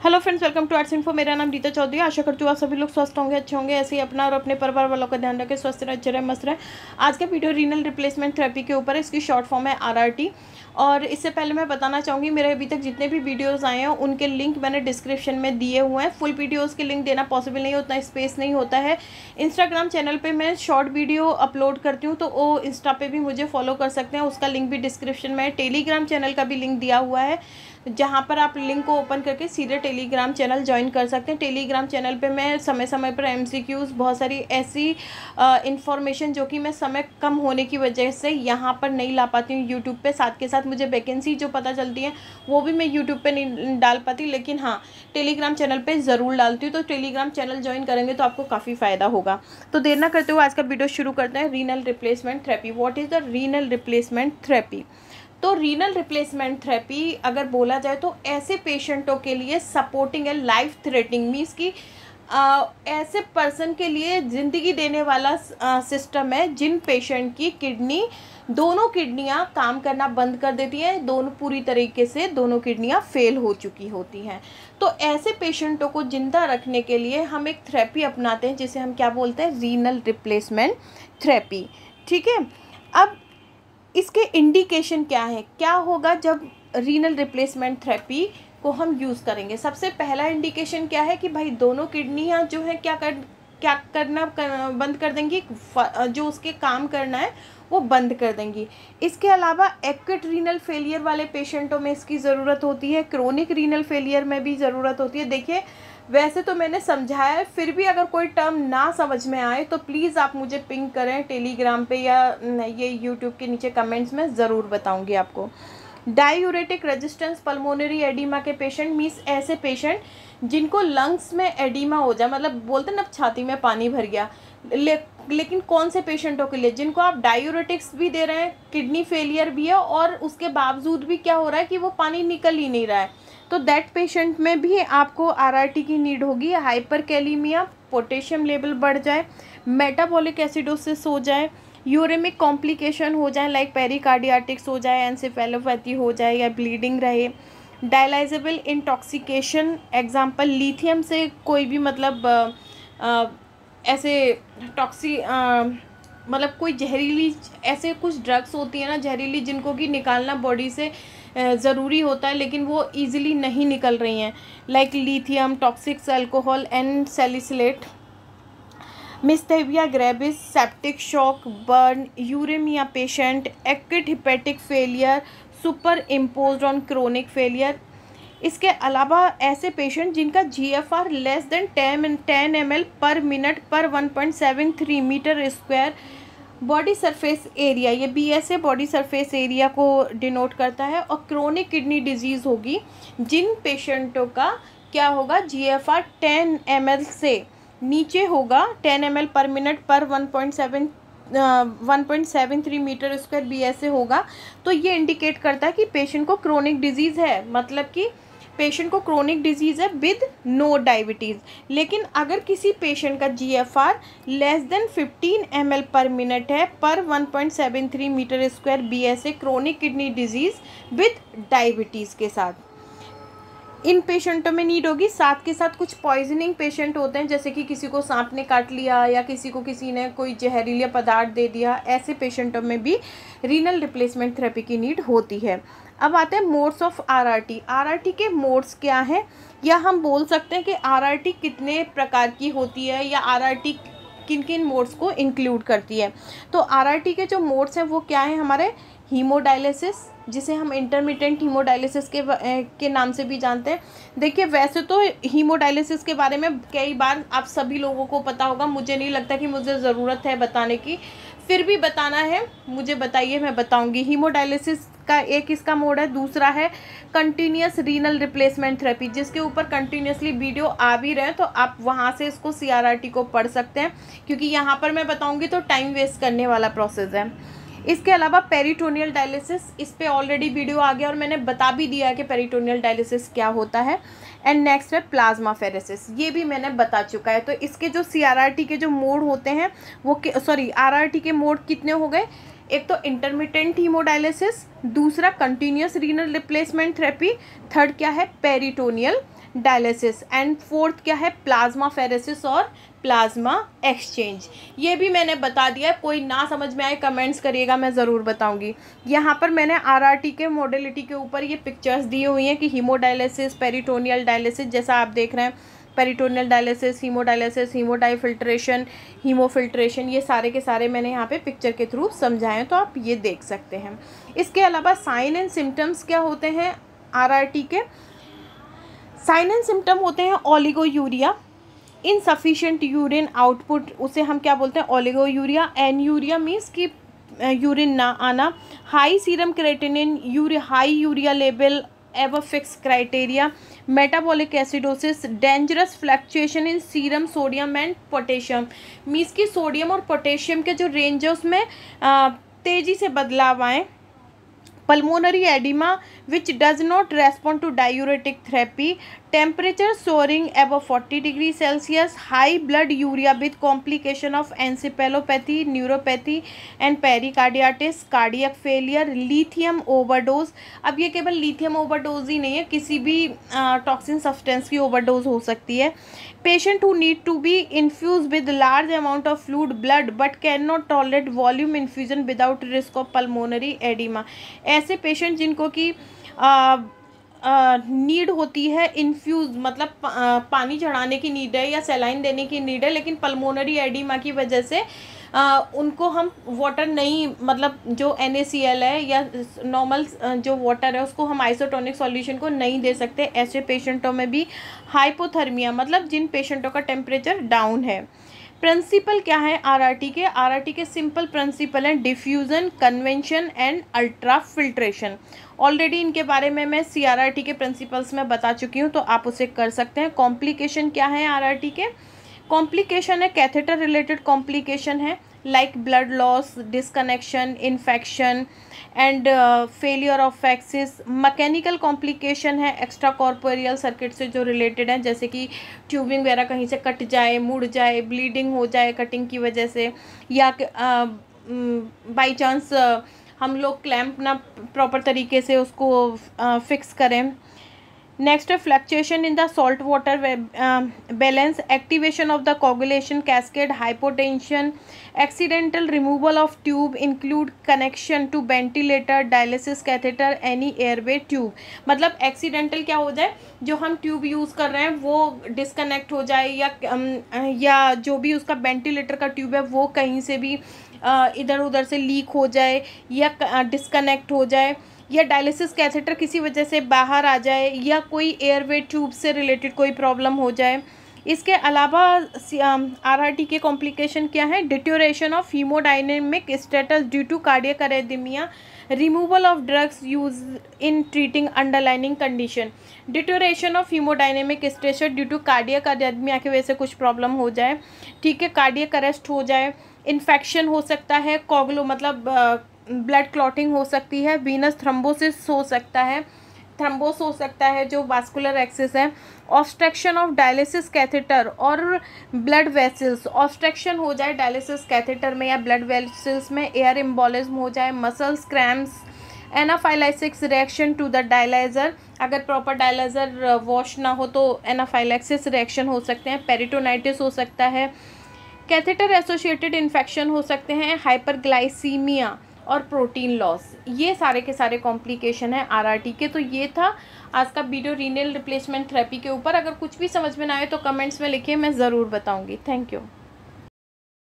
Hello friends, welcome to arts info. मेरा नाम रीता चौधरी। आशा करती हूँ आप सभी लोग स्वस्थ होंगे, अच्छे होंगे, ऐसे ही अपना और अपने परिवार वालों का ध्यान रखें, स्वस्थ रहे, अच्छे रहे, मस्त रहे। आज का वीडियो रीनल रिप्लेसमेंट थेरेपी के ऊपर है। इसकी शॉर्ट फॉर्म है आरआरटी। और इससे पहले मैं बताना चाहूँगी, मेरे अभी तक जितने भी वीडियोज़ आए हैं उनके लिंक मैंने डिस्क्रिप्शन में दिए हुए हैं। फुल वीडियोज़ के लिंक देना पॉसिबल नहीं है, उतना स्पेस नहीं होता है। इंस्टाग्राम चैनल पर मैं शॉर्ट वीडियो अपलोड करती हूँ, तो वो इंस्टा पे भी मुझे फॉलो कर सकते हैं, उसका लिंक भी डिस्क्रिप्शन में है। टेलीग्राम चैनल का भी लिंक दिया हुआ है, जहाँ पर आप लिंक को ओपन करके सीधे टेलीग्राम चैनल ज्वाइन कर सकते हैं। टेलीग्राम चैनल पे मैं समय समय पर एमसीक्यूज़, बहुत सारी ऐसी इन्फॉर्मेशन जो कि मैं समय कम होने की वजह से यहाँ पर नहीं ला पाती हूँ यूट्यूब पे, साथ के साथ मुझे वैकेंसी जो पता चलती है वो भी मैं यूट्यूब पे नहीं डाल पाती, लेकिन हाँ टेलीग्राम चैनल पर ज़रूर डालती हूँ। तो टेलीग्राम चैनल ज्वाइन करेंगे तो आपको काफ़ी फ़ायदा होगा। तो देर ना करते हुए आज का वीडियो शुरू करते हैं। Renal replacement therapy, what is the renal replacement therapy? तो रीनल रिप्लेसमेंट थेरेपी अगर बोला जाए तो ऐसे पेशेंटों के लिए सपोर्टिंग है, लाइफ थ्रेटनिंग मीन्स कि ऐसे पर्सन के लिए ज़िंदगी देने वाला सिस्टम है जिन पेशेंट की दोनों किडनियां काम करना बंद कर देती हैं, दोनों पूरी तरीके से दोनों किडनियां फेल हो चुकी होती हैं। तो ऐसे पेशेंटों को जिंदा रखने के लिए हम एक थेरेपी अपनाते हैं जिसे हम क्या बोलते हैं, रीनल रिप्लेसमेंट थेरेपी। ठीक है, अब इसके इंडिकेशन क्या है, क्या होगा जब रीनल रिप्लेसमेंट थेरेपी को हम यूज़ करेंगे। सबसे पहला इंडिकेशन क्या है कि भाई दोनों किडनियाँ जो है बंद कर देंगी, जो उसके काम करना है वो बंद कर देंगी। इसके अलावा एक्यूट रीनल फेलियर वाले पेशेंटों में इसकी ज़रूरत होती है, क्रोनिक रीनल फेलियर में भी ज़रूरत होती है। देखिए वैसे तो मैंने समझाया है, फिर भी अगर कोई टर्म ना समझ में आए तो प्लीज़ आप मुझे पिंग करें टेलीग्राम पे या ये यूट्यूब के नीचे कमेंट्स में ज़रूर बताऊंगी आपको। डायूरेटिक रेजिस्टेंस पल्मोनरी एडिमा के पेशेंट मीन्स ऐसे पेशेंट जिनको लंग्स में एडिमा हो जाए, मतलब बोलते हैं ना छाती में पानी भर गया, लेकिन कौन से पेशेंटों के लिए, जिनको आप डायूरेटिक्स भी दे रहे हैं, किडनी फेलियर भी है और उसके बावजूद भी क्या हो रहा है कि वो पानी निकल ही नहीं रहा है, तो दैट पेशेंट में भी आपको आरआरटी की नीड होगी। हाइपरकैलीमिया, पोटेशियम लेवल बढ़ जाए, मेटाबॉलिक एसिडोसिस हो जाए, यूरेमिक कॉम्प्लिकेशन हो जाए लाइक पेरिकार्डियाटिक्स हो जाए, एंसेफेलोपैथी हो जाए या ब्लीडिंग रहे, डायलाइजेबल इंटॉक्सिकेशन, एग्जाम्पल लिथियम से कोई भी ऐसे मतलब कोई जहरीली ऐसे कुछ ड्रग्स होती है ना जहरीली, जिनको कि निकालना बॉडी से ज़रूरी होता है लेकिन वो ईजिली नहीं निकल रही हैं, like lithium, toxics alcohol and salicylate, myasthenia gravis, septic shock, burn, uremia patient, acute hepatic failure superimposed on chronic failure. इसके अलावा ऐसे पेशेंट जिनका GFR less than 10 ml per minute per 1.73 metre square body surface area, ये BSA body surface area को denote करता है। और chronic kidney disease होगी जिन पेशेंटों का क्या होगा, GFR 10 ml से नीचे होगा, 10 ml per minute per 1.73 metre square BSA होगा, तो ये इंडिकेट करता है कि पेशेंट को क्रोनिक डिजीज़ है, मतलब कि पेशेंट को क्रोनिक डिजीज़ है विद नो डायबिटीज़। लेकिन अगर किसी पेशेंट का GFR less than 15 ml per minute है per 1.73 metre square BSA, chronic kidney disease with diabetes के साथ, इन पेशेंटों में नीड होगी। साथ के साथ कुछ पॉइजनिंग पेशेंट होते हैं, जैसे कि किसी को सांप ने काट लिया या किसी ने कोई जहरीला पदार्थ दे दिया, ऐसे पेशेंटों में भी रीनल रिप्लेसमेंट थेरेपी की नीड होती है। अब आते हैं मोड्स ऑफ आरआरटी। आरआरटी के मोड्स क्या हैं, या हम बोल सकते हैं कि आरआरटी कितने प्रकार की होती है या आरआरटी किन किन मोड्स को इंक्लूड करती है। तो आरआरटी के जो मोड्स हैं वो क्या हैं हमारे, हीमोडायलिसिस, जिसे हम इंटरमिटेंट हीमोडायलिसिस के नाम से भी जानते हैं। देखिए वैसे तो हीमोडायलिसिस के बारे में कई बार आप सभी लोगों को पता होगा, मुझे नहीं लगता कि मुझे ज़रूरत है बताने की, फिर भी बताना है मुझे, बताइए मैं बताऊंगी। हीमोडायलिसिस का एक इसका मोड है, दूसरा है कंटिन्यूस रीनल रिप्लेसमेंट थेरेपी, जिसके ऊपर कंटिन्यूसली वीडियो आ भी रहे हैं, तो आप वहाँ से इसको CRRT को पढ़ सकते हैं, क्योंकि यहाँ पर मैं बताऊंगी तो टाइम वेस्ट करने वाला प्रोसेस है। इसके अलावा पेरिटोनियल डायलिसिस, इस पे ऑलरेडी वीडियो आ गया और मैंने बता भी दिया है कि पेरिटोनियल डायलिसिस क्या होता है। एंड नेक्स्ट है प्लाज्मा फेरेसिस, ये भी मैंने बता चुका है। तो इसके जो CRRT के जो मोड होते हैं वो RRT के मोड कितने हो गए, एक तो इंटरमिटेंट हीमोडायलिसिस, दूसरा continuous renal replacement therapy, third क्या है पेरिटोनियल डायलिसिस, एंड फोर्थ क्या है, प्लाज्मा फेरेसिस और प्लाज्मा एक्सचेंज। ये भी मैंने बता दिया, कोई ना समझ में आए कमेंट्स करिएगा, मैं ज़रूर बताऊंगी। यहाँ पर मैंने आरआरटी के मॉडलिटी के ऊपर ये पिक्चर्स दी हुई हैं कि हीमोडायलिसिस, पेरिटोनियल डायलिसिस, जैसा आप देख रहे हैं, पेरिटोनियल डायलिसिस, हीमोडायलिसिस, हीमोडाइफिल्ट्रेशन, हीमोफिल्ट्रेशन, ये सारे के सारे मैंने यहाँ पे पिक्चर के थ्रू समझाए, तो आप ये देख सकते हैं। इसके अलावा साइन एंड सिम्टम्स क्या होते हैं आरआरटी के? साइन एंड सिम्टम होते हैं ओलिगोयूरिया, इनसफिशिएंट यूरिन आउटपुट, उसे हम क्या बोलते हैं, ओलिगोयूरिया। एनयूरिया मीन्स कि यूरिन ना आना, high serum creatinine, high urea level ever fix criteria, metabolic acidosis, dangerous fluctuation in serum sodium and potassium, means कि सोडियम और पोटेशियम के जो रेंज है उसमें तेज़ी से बदलाव आए। pulmonary edema which does not respond to diuretic therapy, temperature soaring above 40 degrees Celsius, high blood urea with complication of encephalopathy, neuropathy and pericarditis, cardiac failure, lithium overdose। अब ये केवल lithium overdose ही नहीं है, किसी भी toxin substance की overdose हो सकती है। Patient who need to be infused with large amount of fluid blood but cannot tolerate volume infusion without risk of pulmonary edema। ऐसे पेशेंट जिनको कि नीड होती है इन्फ्यूज़, मतलब पानी चढ़ाने की नीड है या सेलाइन देने की नीड है, लेकिन पल्मोनरी एडिमा की वजह से उनको हम वाटर नहीं, मतलब जो NaCl है या नॉर्मल जो वाटर है उसको हम आइसोटोनिक सॉल्यूशन को नहीं दे सकते। ऐसे पेशेंटों में भी हाइपोथर्मिया, मतलब जिन पेशेंटों का टेम्परेचर डाउन है। प्रिंसिपल क्या है आरआरटी के? आरआरटी के सिंपल प्रिंसिपल हैं diffusion, convention and ultra filtration. Already इनके बारे में मैं CRRT के प्रिंसिपल्स में बता चुकी हूँ, तो आप उसे कर सकते हैं। कॉम्प्लिकेशन क्या है आरआरटी के? कॉम्प्लिकेशन है कैथेटर रिलेटेड कॉम्प्लिकेशन है, like blood loss, disconnection, infection and failure of axis. Mechanical complication है एक्स्ट्रा कॉर्पोरियल सर्किट से जो रिलेटेड है, जैसे कि ट्यूबिंग वगैरह कहीं से कट जाए, मुड़ जाए, ब्लीडिंग हो जाए कटिंग की वजह से, या बाई चांस हम लोग क्लैम्प ना प्रॉपर तरीके से उसको फिक्स करें। नेक्स्ट है fluctuation in the salt water balance, activation of the coagulation cascade, hypotension, accidental removal of tube include connection to ventilator, dialysis catheter, any airway tube. मतलब accidental क्या हो जाए, जो हम ट्यूब यूज़ कर रहे हैं वो डिसकनेक्ट हो जाए, या जो भी उसका वेंटिलेटर का ट्यूब है वो कहीं से भी इधर उधर से लीक हो जाए या डिसकनेक्ट हो जाए, या डायलिसिस कैथेटर किसी वजह से बाहर आ जाए, या कोई एयरवे ट्यूब से रिलेटेड कोई प्रॉब्लम हो जाए। इसके अलावा आरआरटी के कॉम्प्लिकेशन क्या है? Deterioration of hemodynamic status due to cardiac arrhythmia, removal of drugs use in treating underlining condition. Deterioration of hemodynamic status due to cardiac arrhythmia की वजह से कुछ प्रॉब्लम हो जाए, ठीक है, कार्डियक अरेस्ट हो जाए, इन्फेक्शन हो सकता है, कोगुलो मतलब ब्लड क्लॉटिंग हो सकती है, वीनस थ्रोम्बोसिस हो सकता है, थ्रोम्बोस हो सकता है जो वास्कुलर एक्सिस है, ऑब्स्ट्रक्शन ऑफ डायलिसिस कैथेटर और ब्लड वेसल्स, ऑब्स्ट्रक्शन हो जाए डायलिसिस कैथेटर में या ब्लड वेसल्स में, एयर एम्बोलिज्म हो जाए, muscles cramps, anaphylaxis reaction to the dialyser, अगर प्रॉपर डायलाइजर वॉश ना हो तो एनाफाइलैक्सिस रिएक्शन हो सकते हैं, पेरिटोनाइटिस हो सकता है, कैथेटर एसोसिएटेड इन्फेक्शन हो सकते हैं, हाइपरग्लाइसीमिया और प्रोटीन लॉस। ये सारे के सारे कॉम्प्लिकेशन है आरआरटी के। तो ये था आज का वीडियो रीनल रिप्लेसमेंट थेरेपी के ऊपर। अगर कुछ भी समझ में ना आए तो कमेंट्स में लिखिए, मैं ज़रूर बताऊंगी। Thank you.